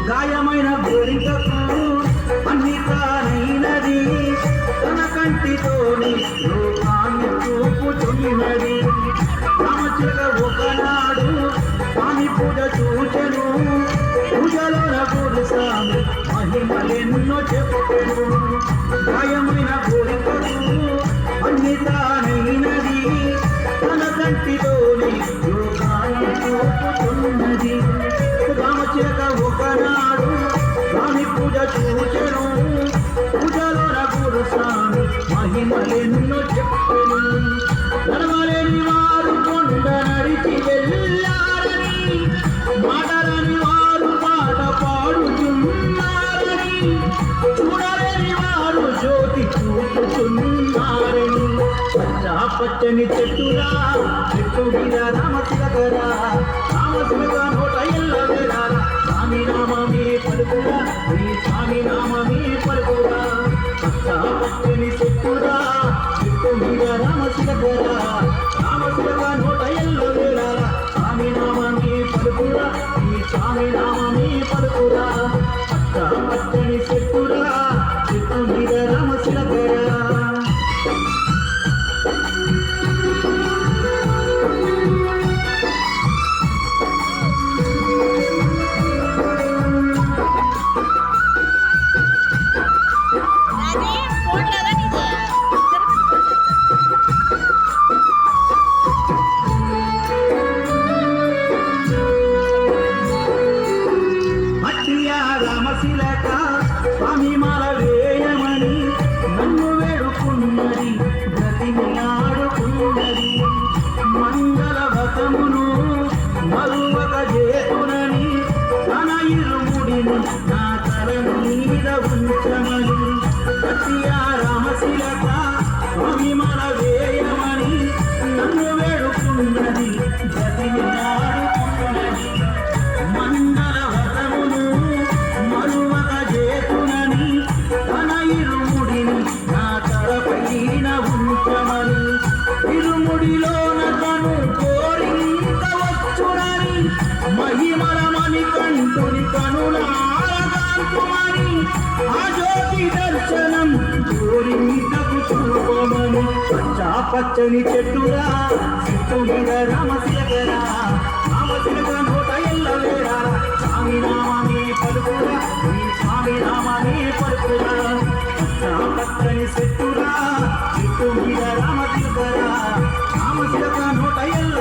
గాయమైన గోరింకకు అన్ని తానైనది తన కంటితోని లోకాన్ని చూపుతున్నది రామచిలక ఒకనాడు స్వామి పూజ చూచెను పూజలోన గురు స్వామి మహిమలెన్నో చెప్పెను గాయమైన గోరింకకు అన్ని తానైనది తన కంటితోని లోకాన్ని చూపుతున్నది రామచిలక ఒకనాడు స్వామి పూజ చూచెను పూజలోన గురు స్వామి మహిమలెన్నో చెప్పెను నడవలేని వారు కొండ నడిచి వెళ్ళారని మాటలని వారు పాట పాడుచున్నారని చూడలేని వారు జ్యోతి చూపుతున్నారని పచ్చని చెట్టురా చెట్టు మీద రామచిలకరా రామచిలక నోట ఎల్లవేరా స్వామి నామమే పలుకురా ఈ స్వామి నామమే పలుకురా పచ్చని చెట్టురా చెట్టు మీద రామచిలకరా రామచిలక నోట ఎల్లవేరా స్వామి నామమే పలుకురా ఈ స్వామి నామమే పలుకురా పచ్చని చెట్టురా చెట్టు మీద రామచిలకరా రామచిలక స్వామి మాల వేయమని నన్ను వేడుకున్నది బ్రతిమిలాడుకున్నది మంగళ వ్రతమును మరువక చేతునని తన ఇరుముడిని నా తల మీద ఉంచమని రామచిలక స్వామి మాల వేయమని నన్ను వేడుకున్నది బ్రతిమిలాడుకున్నది మంగళ వ్రతమును మరువక చేతునని తన ఇరుముడిని నా తలపైన ఉంచమని ఇరుముడిలోన తను కోరించవచ్చునని మహిమరమని కంటుని కనులారగాంతుమని ఆ జ్యోతి దర్శనం కోరింతకు చూపమని పచ్చని చెట్టురా చెట్టు మీద రామచిలకరా రామచిలక నోట ఎల్లవేరా స్వామి నామమే పలుకురా ఈ స్వామి నామమే పలుకురా పచ్చని చెట్టురా చెట్టు మీద రామచిలకరా రామచిలక నోట ఎల్ల